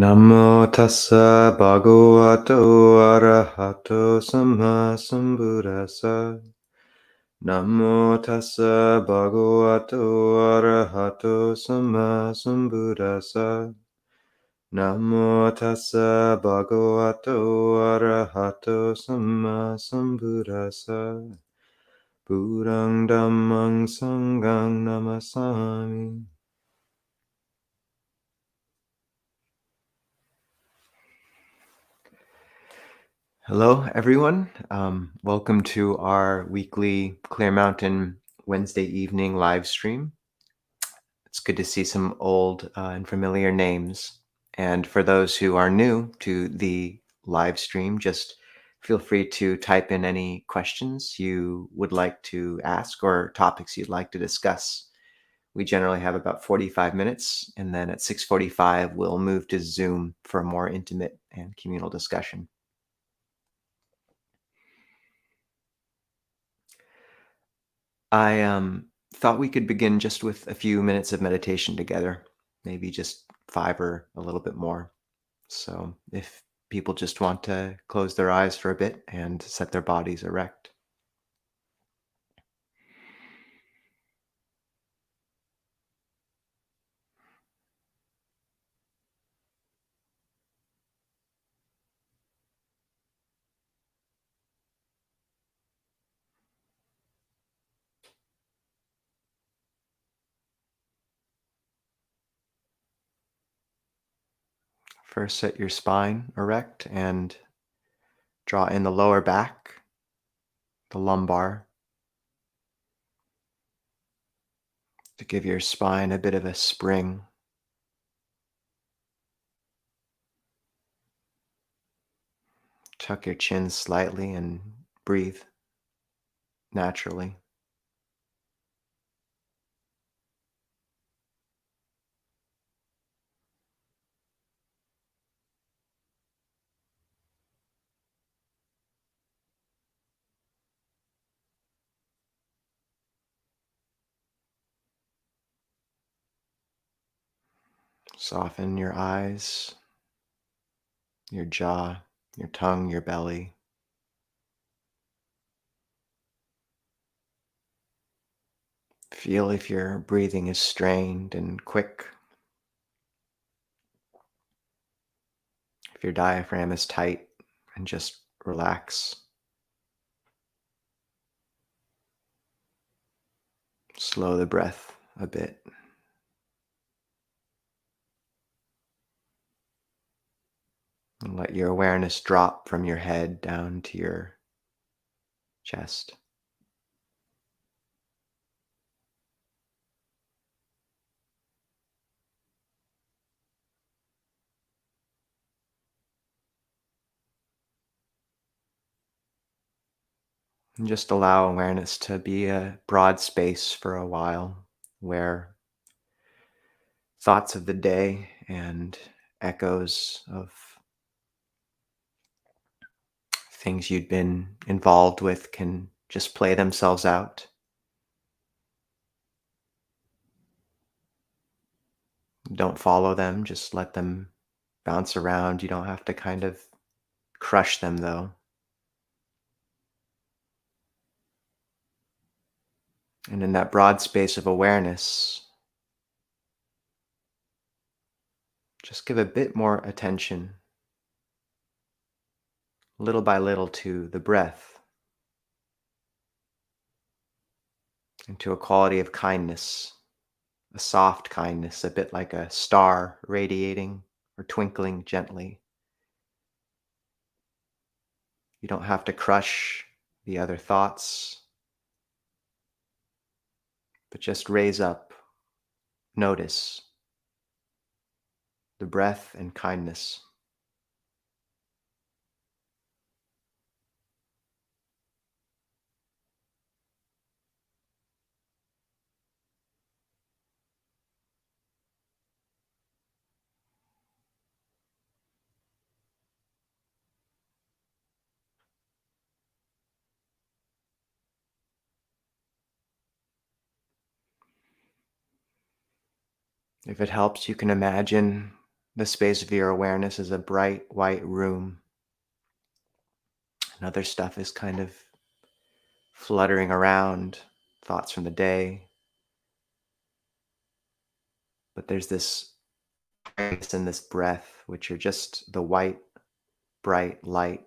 Namo tassa bhagavato arahato samma sambuddhassa. Namo tassa bhagavato arahato samma sambuddhassa. Namo tassa bhagavato arahato samma sambuddhassa. Buddhang dhammang sanghang namasami. Hello, everyone. Welcome to our weekly Clear Mountain Wednesday evening live stream. It's good to see some old and familiar names. And for those who are new to the live stream, just feel free to type in any questions you would like to ask or topics you'd like to discuss. We generally have about 45 minutes, and then at 6:45, we'll move to Zoom for a more intimate and communal discussion. I thought we could begin just with a few minutes of meditation together, maybe just 5 or a little bit more. So if people just want to close their eyes for a bit and set their bodies erect. First, set your spine erect and draw in the lower back, the lumbar, to give your spine a bit of a spring. Tuck your chin slightly and breathe naturally. Soften your eyes, your jaw, your tongue, your belly. Feel if your breathing is strained and quick, if your diaphragm is tight, and just relax. Slow the breath a bit. And let your awareness drop from your head down to your chest. And just allow awareness to be a broad space for a while where thoughts of the day and echoes of things you'd been involved with can just play themselves out. Don't follow them, just let them bounce around. You don't have to kind of crush them, though. And in that broad space of awareness, just give a bit more attention, little by little, to the breath and to a quality of kindness, a soft kindness, a bit like a star radiating or twinkling gently. You don't have to crush the other thoughts, but just raise up, notice the breath and kindness. If it helps, you can imagine The space of your awareness is a bright white room, and other stuff is kind of fluttering around, thoughts from the day. But there's this grace and this breath, which are just the white, bright light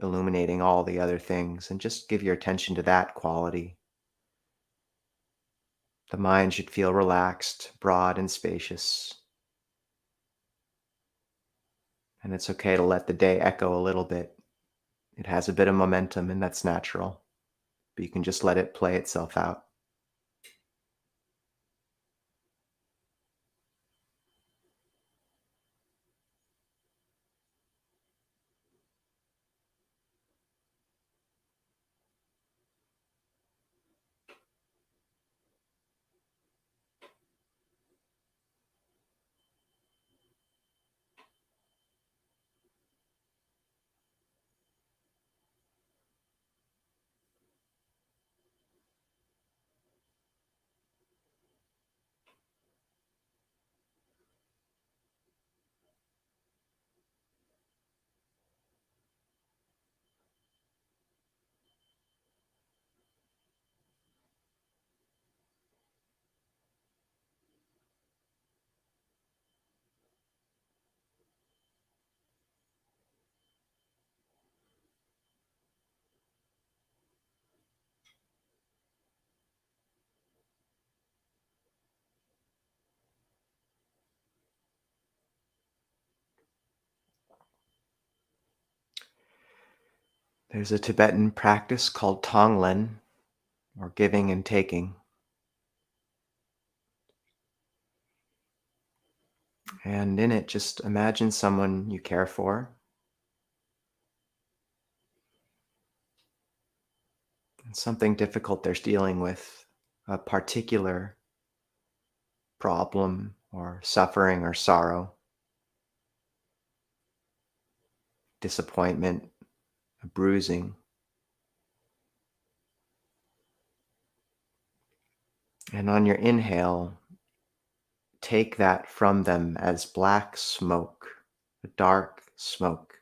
illuminating all the other things. And just give your attention to that quality. The mind should feel relaxed, broad, and spacious. And it's okay to let the day echo a little bit. It has a bit of momentum, and that's natural. But you can just let it play itself out. There's a Tibetan practice called Tonglen, or giving and taking. And in it, just imagine someone you care for and something difficult they're dealing with, a particular problem or suffering or sorrow, disappointment, a bruising. And on your inhale, take that from them as black smoke, a dark smoke.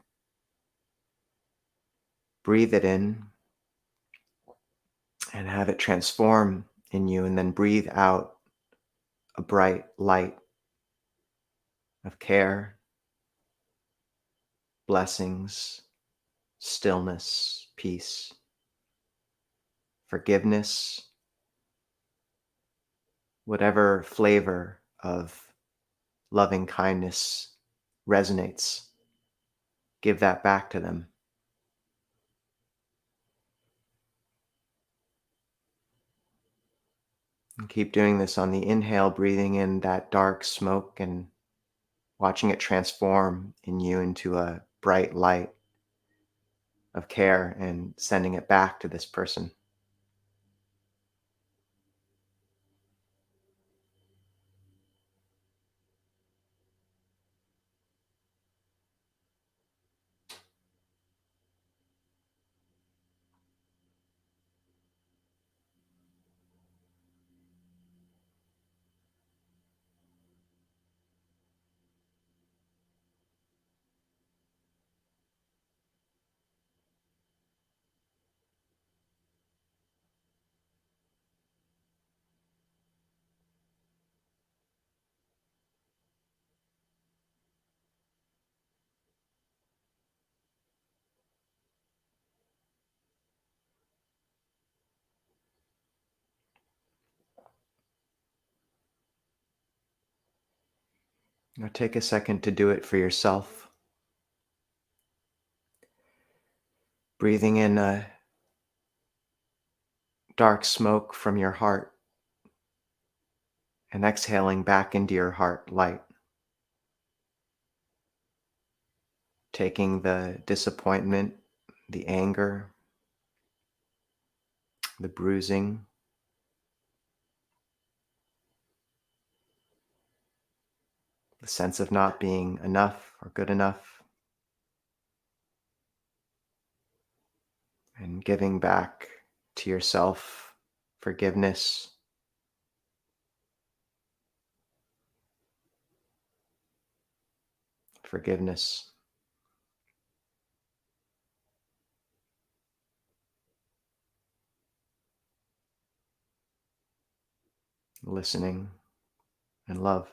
Breathe it in and have it transform in you, and then breathe out a bright light of care, blessings, stillness, peace, forgiveness, whatever flavor of loving kindness resonates. Give that back to them. And keep doing this on the inhale, breathing in that dark smoke and watching it transform in you into a bright light of care and sending it back to this person. Now take a second to do it for yourself. Breathing in a dark smoke from your heart and exhaling back into your heart light. Taking the disappointment, the anger, the bruising, the sense of not being enough or good enough, and giving back to yourself forgiveness, forgiveness, listening, and love.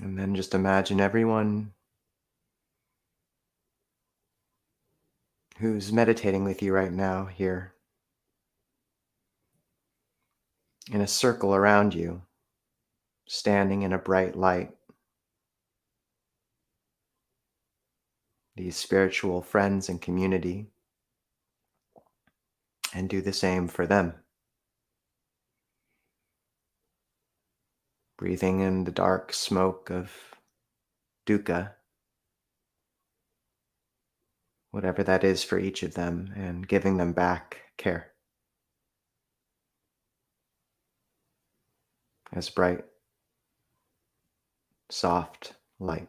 And then just imagine everyone who's meditating with you right now here in a circle around you, standing in a bright light, these spiritual friends and community, and do the same for them. Breathing in the dark smoke of dukkha, whatever that is for each of them, and giving them back care as bright, soft light.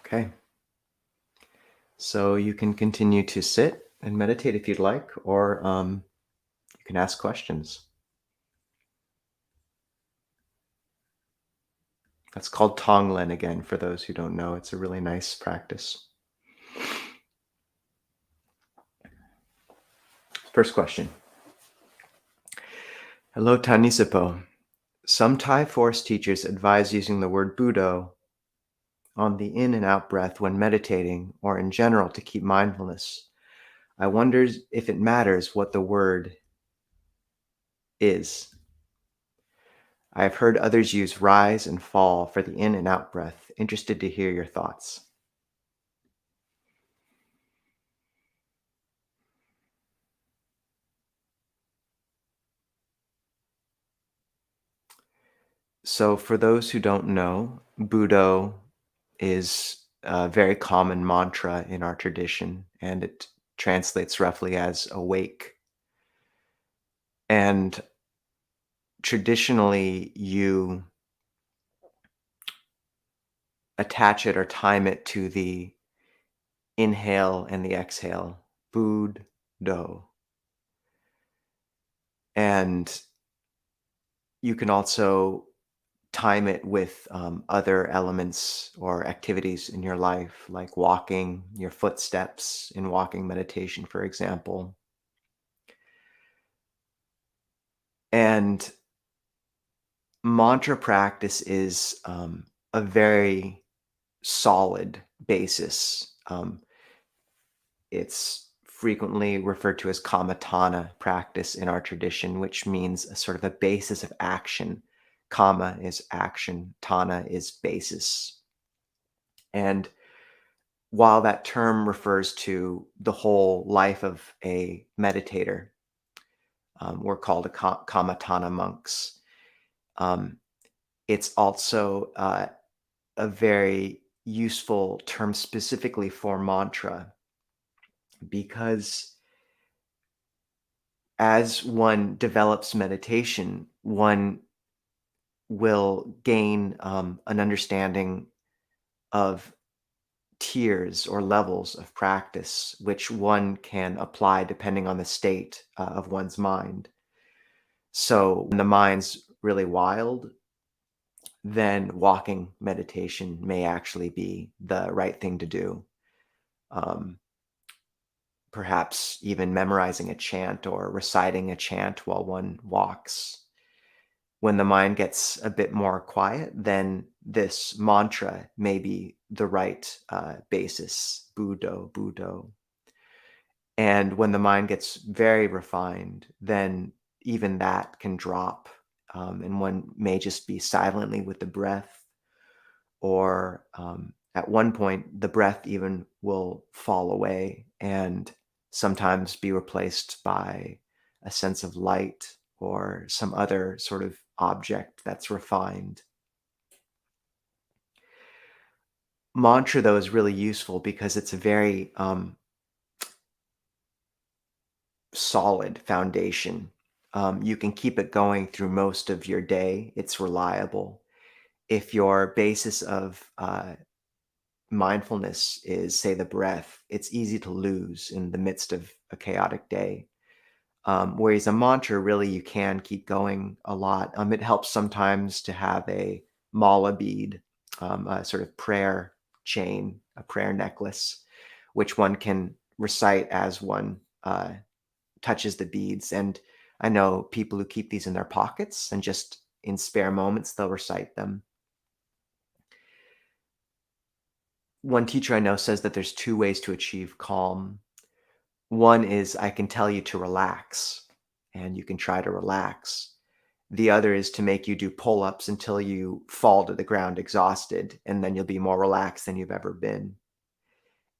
Okay, so you can continue to sit and meditate if you'd like, or you can ask questions. That's called Tonglen again, for those who don't know. It's a really nice practice. First question. Hello, Ajahn Nisabho. Some Thai Force teachers advise using the word Buddho on the in and out breath when meditating or in general to keep mindfulness. I wonder if it matters what the word is. I have heard others use rise and fall for the in and out breath. Interested to hear your thoughts. So, for those who don't know, Buddho is a very common mantra in our tradition, and it translates roughly as awake. And traditionally, you attach it or time it to the inhale and the exhale, Bud Do. And you can also time it with other elements or activities in your life, like walking, your footsteps in walking meditation, for example. And mantra practice is a very solid basis. It's frequently referred to as kamatana practice in our tradition, which means a sort of a basis of action. Kama is action, tana is basis. And while that term refers to the whole life of a meditator, we're called kamatana monks. Um, it's also a very useful term specifically for mantra. because as one develops meditation, one will gain an understanding of tiers or levels of practice, which one can apply depending on the state of one's mind. So when the mind's really wild, then walking meditation may actually be the right thing to do. Um, Perhaps even memorizing a chant or reciting a chant while one walks. When the mind gets a bit more quiet, then this mantra may be the right basis, Buddho, Buddho. And when the mind gets very refined, then even that can drop. And one may just be silently with the breath, or at one point, the breath even will fall away and sometimes be replaced by a sense of light or some other sort of object that's refined. Mantra, though, is really useful because it's a very solid foundation. You can keep it going through most of your day. It's reliable. If your basis of mindfulness is, say, the breath, it's easy to lose in the midst of a chaotic day. Whereas a mantra, really, you can keep going a lot. It helps sometimes to have a mala bead, a sort of prayer chain, a prayer necklace, which one can recite as one touches the beads. And I know people who keep these in their pockets and just in spare moments, they'll recite them. One teacher I know says that there's two ways to achieve calm. One is, I can tell you to relax, and you can try to relax. The other is to make you do pull-ups until you fall to the ground exhausted, and then you'll be more relaxed than you've ever been.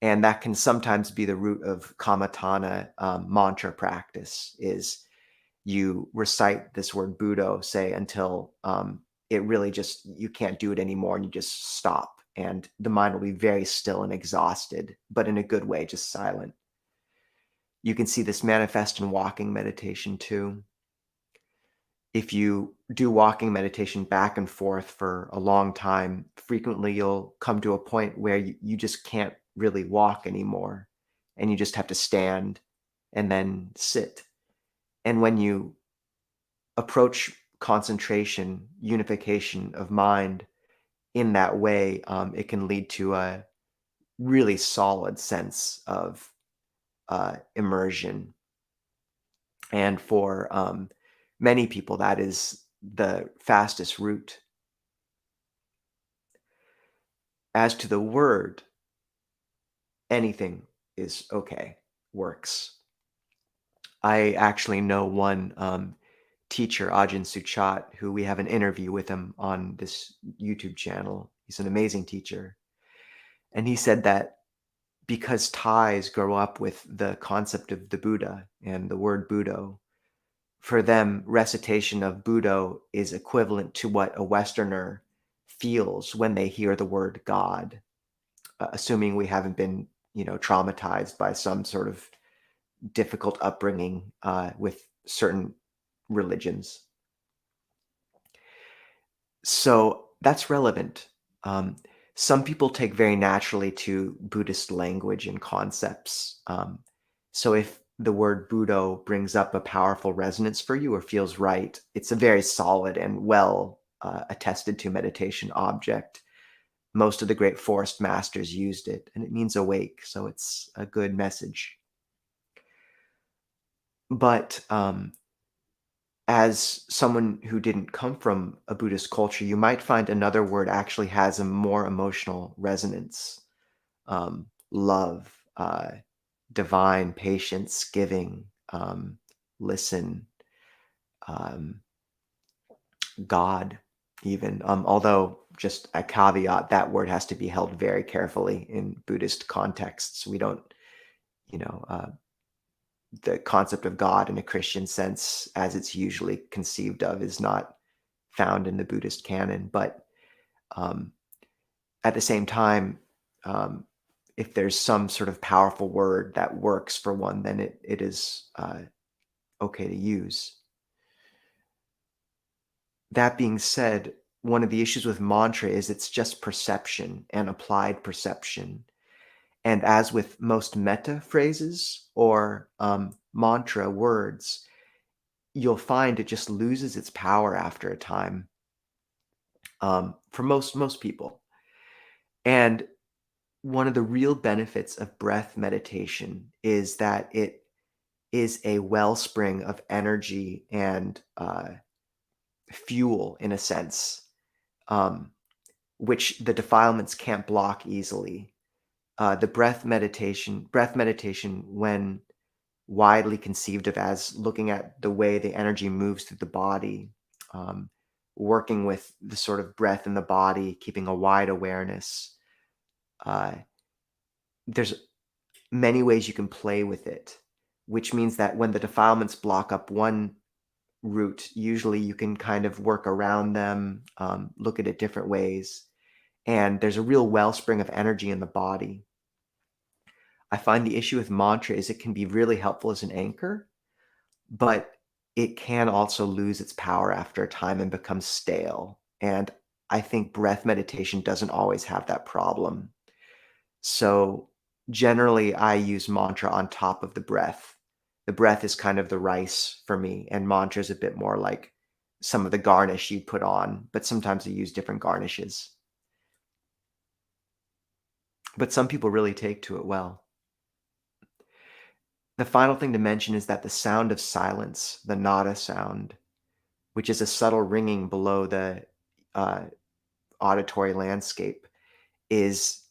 And that can sometimes be the root of kamatana mantra practice, is you recite this word Buddho, say, until it really just, you can't do it anymore, and you just stop. And the mind will be very still and exhausted, but in a good way, just silent. You can see this manifest in walking meditation too. If you do walking meditation back and forth for a long time, frequently you'll come to a point where you just can't really walk anymore, and you just have to stand and then sit. And when you approach concentration, unification of mind in that way, it can lead to a really solid sense of immersion. And for many people, that is the fastest route. As to the word, anything is okay, works. I actually know one teacher, Ajahn Suchat, who we have an interview with him on this YouTube channel. He's an amazing teacher. And he said that because Thais grow up with the concept of the Buddha and the word Buddho, for them, recitation of Buddho is equivalent to what a Westerner feels when they hear the word God, assuming we haven't been, traumatized by some sort of difficult upbringing with certain religions. So that's relevant. Um, some people take very naturally to Buddhist language and concepts. So if the word Buddho brings up a powerful resonance for you or feels right, it's a very solid and well attested to meditation object. Most of the great forest masters used it, and it means awake, so it's a good message. But as someone who didn't come from a Buddhist culture, you might find another word actually has a more emotional resonance. Love, divine, patience, giving, listen, um, God, even. Although, just a caveat, that word has to be held very carefully in Buddhist contexts. We don't, you know, uh, the concept of God in a Christian sense, as it's usually conceived of, is not found in the Buddhist canon. But um, at the same time, um, if there's some sort of powerful word that works for one, then it is okay to use. That being said, one of the issues with mantra is it's just perception and applied perception. And as with most metta phrases or mantra words, you'll find it just loses its power after a time, for most people. And one of the real benefits of breath meditation is that it is a wellspring of energy and fuel, in a sense, um, which the defilements can't block easily. The breath meditation, when widely conceived of as looking at the way the energy moves through the body, um, working with the sort of breath in the body, keeping a wide awareness. Uh, there's many ways you can play with it, which means that when the defilements block up one route, usually you can kind of work around them, look at it different ways. And there's a real wellspring of energy in the body. I find the issue with mantra is it can be really helpful as an anchor, but it can also lose its power after a time and become stale. And I think breath meditation doesn't always have that problem. So generally, I use mantra on top of the breath. The breath is kind of the rice for me, and mantra is a bit more like some of the garnish you put on, but sometimes I use different garnishes. But some people really take to it well. The final thing to mention is that the sound of silence, the nada sound, which is a subtle ringing below the uh, auditory landscape, is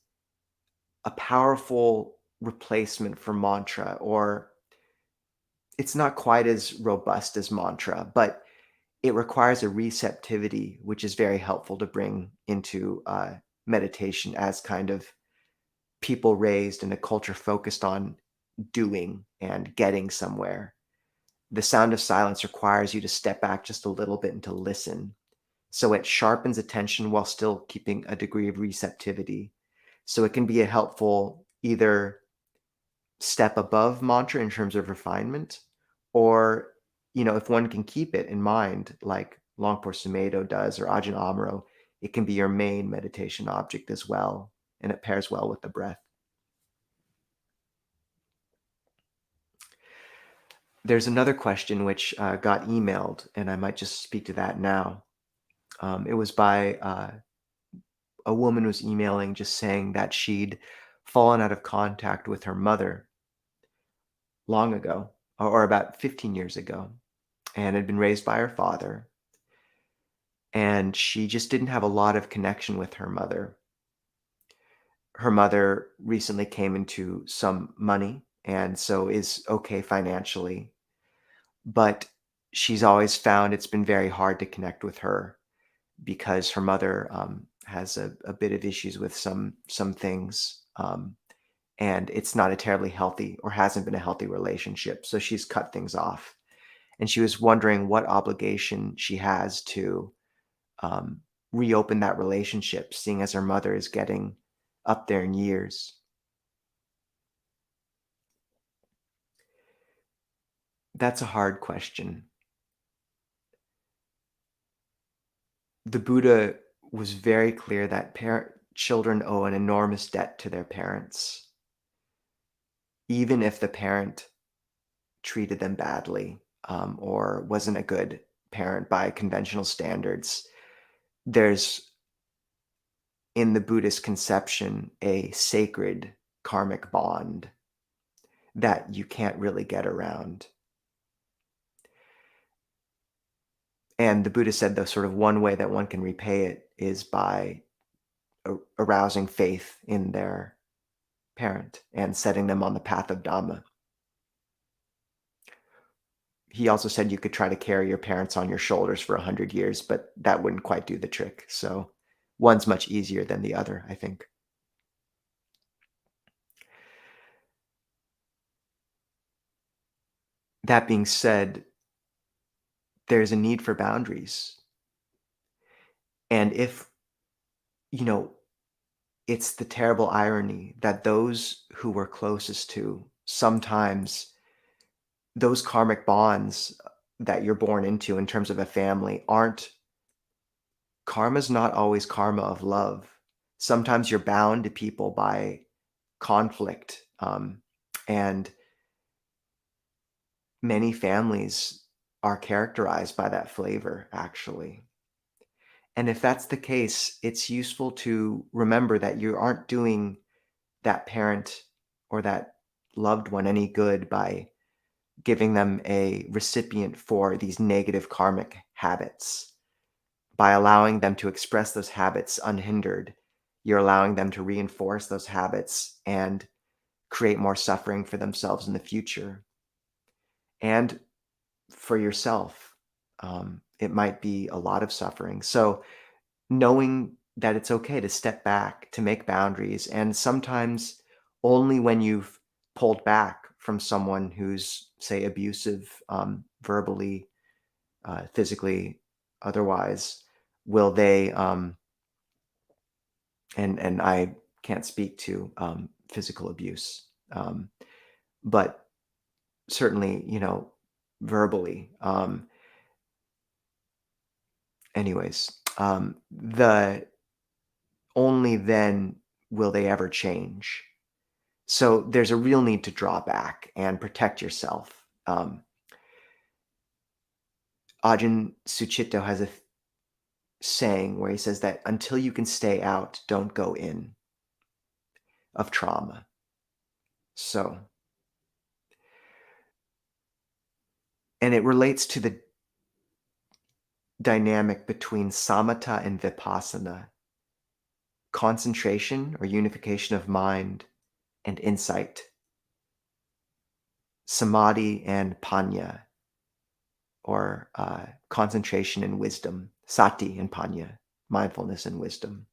a powerful replacement for mantra, or it's not quite as robust as mantra, but it requires a receptivity, which is very helpful to bring into meditation as kind of people raised in a culture focused on doing and getting somewhere. The sound of silence requires you to step back just a little bit and to listen. So it sharpens attention while still keeping a degree of receptivity. So it can be a helpful either step above mantra in terms of refinement, or, if one can keep it in mind, like Longpo Sumedho does or Ajahn Amaro, it can be your main meditation object as well, and it pairs well with the breath. There's another question which got emailed, and I might just speak to that now. It was by a woman was emailing just saying that she'd fallen out of contact with her mother long ago, or about 15 years ago, and had been raised by her father. And she just didn't have a lot of connection with her mother. Her mother recently came into some money and so is okay financially, but she's always found it's been very hard to connect with her because her mother has a bit of issues with some things, and it's not a terribly healthy or hasn't been a healthy relationship. So she's cut things off, and she was wondering what obligation she has to um, reopen that relationship, seeing as her mother is getting up there in years. That's a hard question. The Buddha was very clear that children owe an enormous debt to their parents, even if the parent treated them badly, or wasn't a good parent by conventional standards. There's, in the Buddhist conception, a sacred karmic bond that you can't really get around. And the Buddha said the sort of one way that one can repay it is by arousing faith in their parent and setting them on the path of Dhamma. He also said you could try to carry your parents on your shoulders for 100 years, but that wouldn't quite do the trick. So one's much easier than the other, I think. That being said, there's a need for boundaries. And you know, it's the terrible irony that those who we're closest to, sometimes those karmic bonds that you're born into in terms of a family aren't karma's not always karma of love. Sometimes you're bound to people by conflict, and many families are characterized by that flavor, actually. And if that's the case, it's useful to remember that you aren't doing that parent or that loved one any good by giving them a recipient for these negative karmic habits. By allowing them to express those habits unhindered, you're allowing them to reinforce those habits and create more suffering for themselves in the future and for yourself. It might be a lot of suffering. So, knowing that it's okay to step back, to make boundaries, and sometimes only when you've pulled back from someone who's, say, abusive, verbally, physically, otherwise, will they, and I can't speak to physical abuse, but certainly, verbally. Anyways, the only then will they ever change. So there's a real need to draw back and protect yourself. Ajahn Sucitto has a saying where he says that until you can stay out, don't go in of trauma. So, and it relates to the dynamic between samatha and vipassana, concentration or unification of mind and insight, samadhi and panya, or concentration and wisdom, sati and panya, mindfulness and wisdom.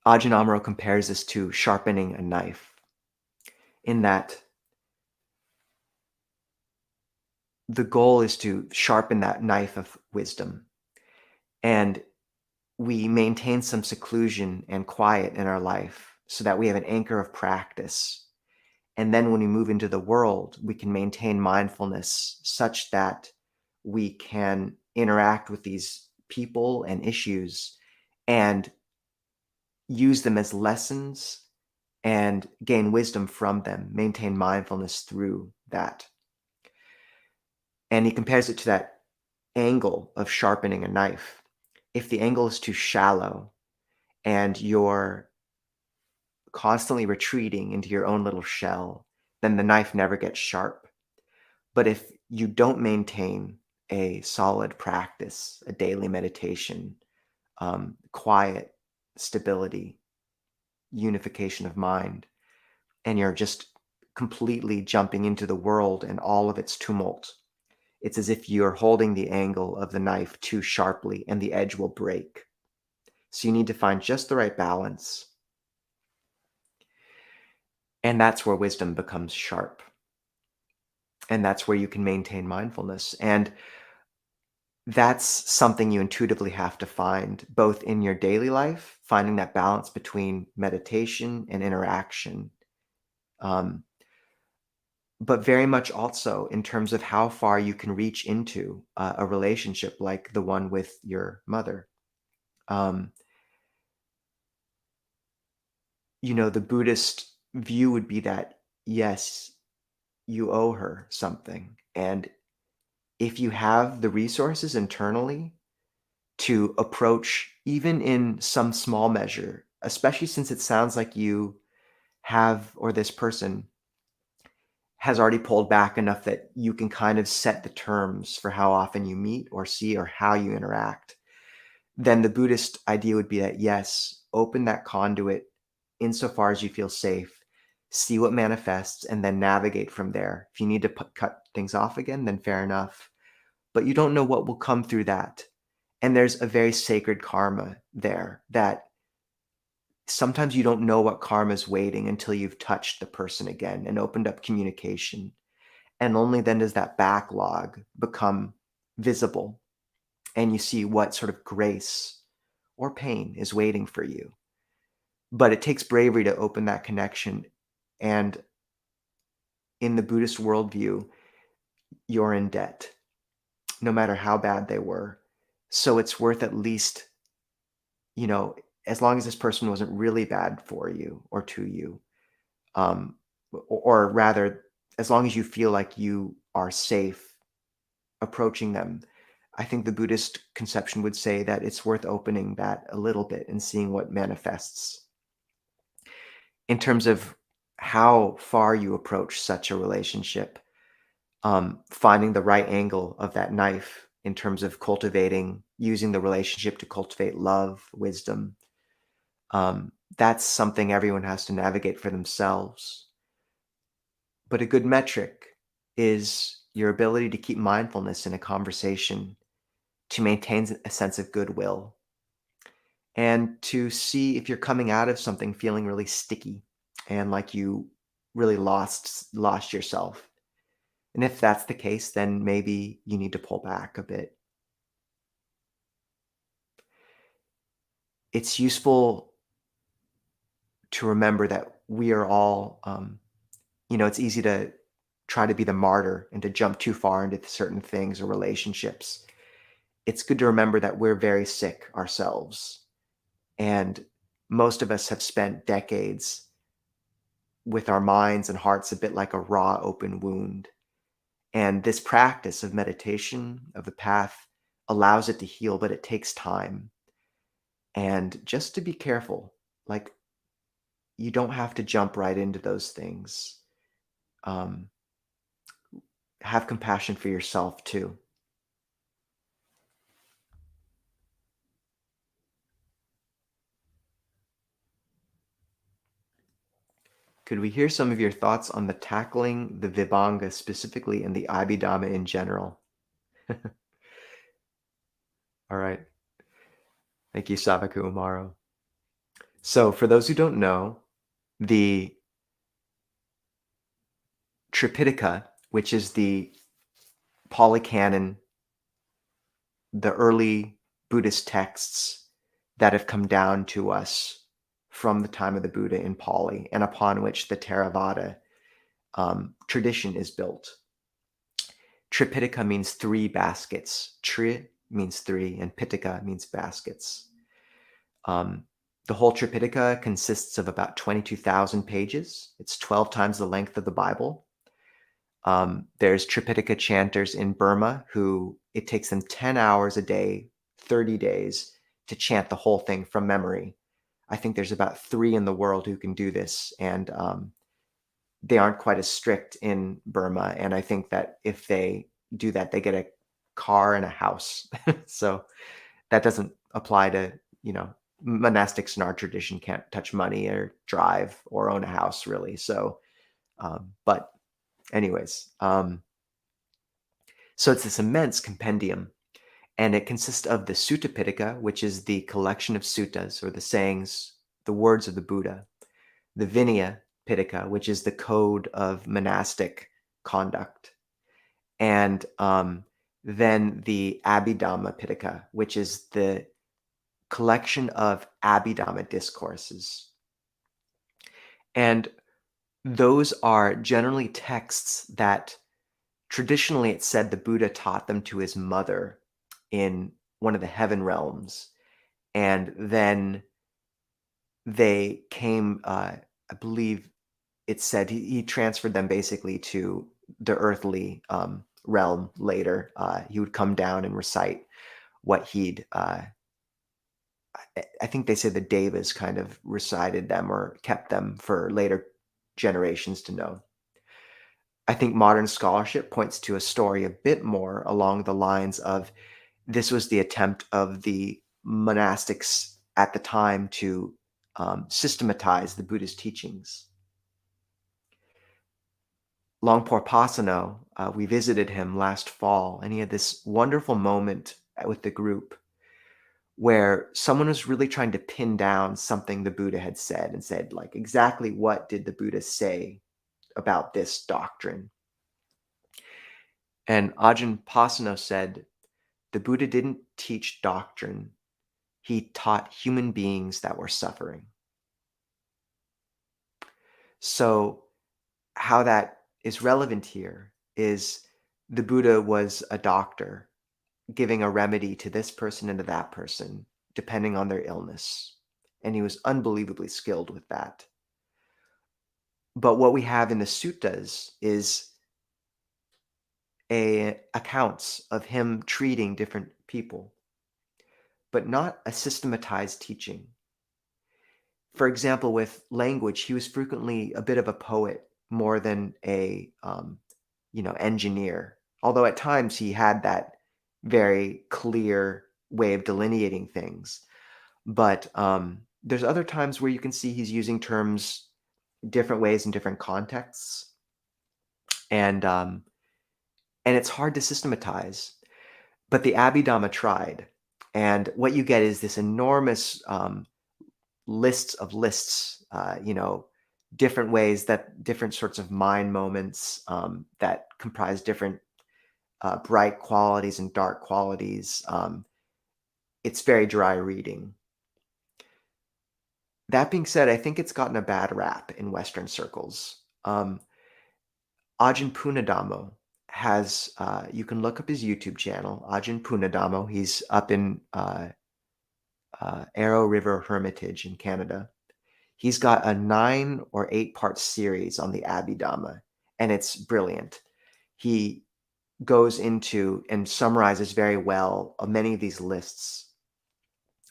Ajahn Amaro compares this to sharpening a knife, in that the goal is to sharpen that knife of wisdom. And we maintain some seclusion and quiet in our life so that we have an anchor of practice. And then when we move into the world, we can maintain mindfulness such that we can interact with these people and issues and use them as lessons and gain wisdom from them, maintain mindfulness through that. And he compares it to that angle of sharpening a knife. If the angle is too shallow and you're constantly retreating into your own little shell, then the knife never gets sharp. But if you don't maintain a solid practice, a daily meditation, quiet, stability, unification of mind, and you're just completely jumping into the world and all of its tumult, it's as if you're holding the angle of the knife too sharply and the edge will break. So you need to find just the right balance. And that's where wisdom becomes sharp. And that's where you can maintain mindfulness. And that's something you intuitively have to find both in your daily life, finding that balance between meditation and interaction. But very much also in terms of how far you can reach into a relationship like the one with your mother. Um, the Buddhist view would be that, yes, you owe her something. And if you have the resources internally to approach, even in some small measure, especially since it sounds like you have, or this person has already pulled back enough that you can kind of set the terms for how often you meet or see or how you interact, then the Buddhist idea would be that, yes, open that conduit insofar as you feel safe, see what manifests, and then navigate from there. If you need to cut things off again, then fair enough. But you don't know what will come through that. And there's a very sacred karma there that sometimes you don't know what karma is waiting until you've touched the person again and opened up communication. And only then does that backlog become visible and you see what sort of grace or pain is waiting for you. But it takes bravery to open that connection. And in the Buddhist worldview, you're in debt, no matter how bad they were. So it's worth at least, you know, as long as this person wasn't really bad for you or to you, um, or rather, as long as you feel like you are safe approaching them, I think the Buddhist conception would say that it's worth opening that a little bit and seeing what manifests. In terms of how far you approach such a relationship, finding the right angle of that knife in terms of cultivating, using the relationship to cultivate love, wisdom, that's something everyone has to navigate for themselves. But a good metric is your ability to keep mindfulness in a conversation, to maintain a sense of goodwill, and to see if you're coming out of something feeling really sticky and like you really lost yourself. And if that's the case, then maybe you need to pull back a bit. It's useful to remember that we are all, it's easy to try to be the martyr and to jump too far into certain things or relationships. It's good to remember that we're very sick ourselves. And most of us have spent decades with our minds and hearts a bit like a raw, open wound. And this practice of meditation, of the path, allows it to heal, but it takes time. And just to be careful, like you don't have to jump right into those things. Um, have compassion for yourself too. Could we hear some of your thoughts on the tackling the Vibhanga specifically and the Abhidhamma in general? All right. Thank you, Savaku Amaro. So, for those who don't know, the Tripitaka, which is the Pali Canon, the early Buddhist texts that have come down to us from the time of the Buddha in Pali and upon which the Theravada tradition is built. Tripitaka means three baskets. Tri means three, and Pitaka means baskets. Um, the whole Tripitaka consists of about 22,000 pages. It's 12 times the length of the Bible. There's Tripitaka chanters in Burma who it takes them 10 hours a day, 30 days to chant the whole thing from memory. I think there's about 3 in the world who can do this, and they aren't quite as strict in Burma. And I think that if they do that, they get a car and a house. So that doesn't apply to, monastics in our tradition can't touch money or drive or own a house really. So, but anyways, so it's this immense compendium, and it consists of the Sutta Pitaka, which is the collection of suttas or the sayings, the words of the Buddha, the Vinaya Pitaka, which is the code of monastic conduct, and then the Abhidhamma Pitaka, which is the collection of Abhidhamma discourses. And those are generally texts that traditionally it said the Buddha taught them to his mother in one of the heaven realms. And then they came, I believe it said he transferred them basically to the earthly realm later. He would come down and recite what he'd, I think they said the Devas kind of recited them or kept them for later generations to know. I think modern scholarship points to a story a bit more along the lines of this was the attempt of the monastics at the time to systematize the Buddhist teachings. Longpo Pasano, we visited him last fall, and he had this wonderful moment with the group where someone was really trying to pin down something the Buddha had said and said, like, exactly what did the Buddha say about this doctrine? And Ajahn Pasano said, the Buddha didn't teach doctrine. he taught human beings that were suffering. So, how that is relevant here is the Buddha was a doctor giving a remedy to this person and to that person, depending on their illness. And he was unbelievably skilled with that. But what we have in the suttas is accounts of him treating different people, but not a systematized teaching. For example, with language, he was frequently a bit of a poet more than a engineer. Although at times he had that very clear way of delineating things. But there's other times where you can see he's using terms different ways in different contexts, and it's hard to systematize. But the Abhidhamma tried, and what you get is this enormous lists of lists, different ways that different sorts of mind moments that comprise different bright qualities and dark qualities. It's very dry reading. That being said, I think it's gotten a bad rap in Western circles. Ajahn Nisabho has, you can look up his YouTube channel, Ajahn Nisabho. He's up in Arrow River Hermitage in Canada. He's got a 9 or 8-part series on the Abhidhamma, and it's brilliant. He goes into and summarizes very well many of these lists.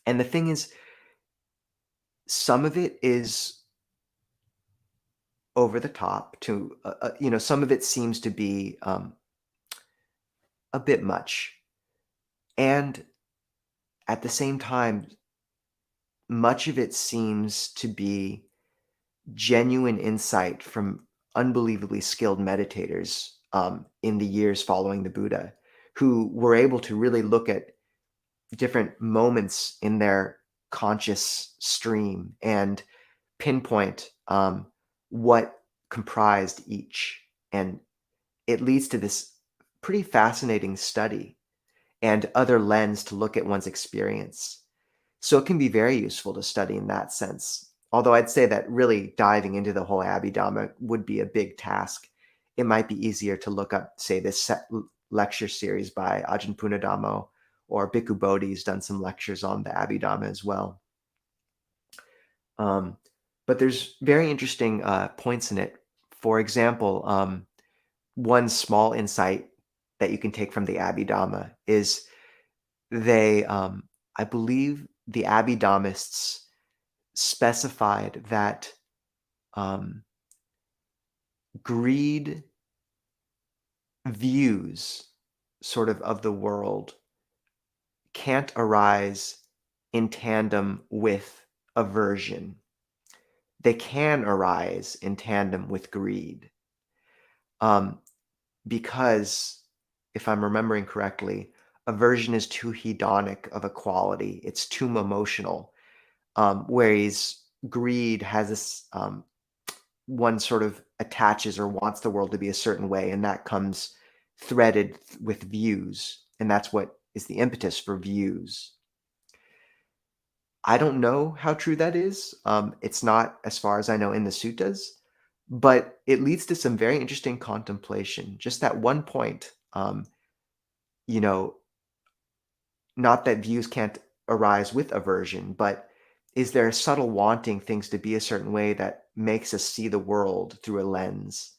And the thing is, some of it is over the top to, some of it seems to be a bit much. And at the same time, much of it seems to be genuine insight from unbelievably skilled meditators in the years following the Buddha, who were able to really look at different moments in their conscious stream and pinpoint what comprised each. And it leads to this pretty fascinating study and other lens to look at one's experience. So it can be very useful to study in that sense. Although I'd say that really diving into the whole Abhidhamma would be a big task. It might be easier to look up, say, this lecture series by Ajahn Nisabho, or Bhikkhu Bodhi's done some lectures on the Abhidhamma as well. But there's very interesting points in it. For example, one small insight that you can take from the Abhidhamma is I believe the Abhidhammists specified that greed views sort of the world can't arise in tandem with aversion. They can arise in tandem with greed. Because, if I'm remembering correctly, aversion is too hedonic of a quality. It's too emotional. Whereas greed has this, one sort of attaches or wants the world to be a certain way, and that comes threaded with views. And that's what is the impetus for views. I don't know how true that is. It's not, as far as I know, in the suttas, but it leads to some very interesting contemplation. Just that one point, you know, not that views can't arise with aversion, but is there subtle wanting things to be a certain way that makes us see the world through a lens?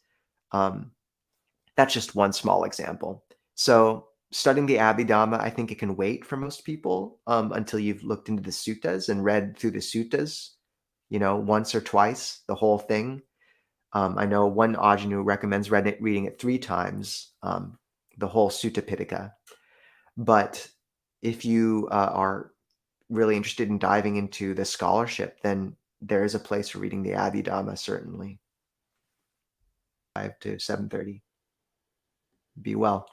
That's just one small example. So studying the Abhidhamma, I think it can wait for most people until you've looked into the suttas and read through the suttas, once or twice, the whole thing. I know one Ajahn who recommends reading it 3 times, the whole Sutta Pitaka. But if you are really interested in diving into the scholarship, then there is a place for reading the Abhidhamma, certainly. 5 to 7:30. Be well.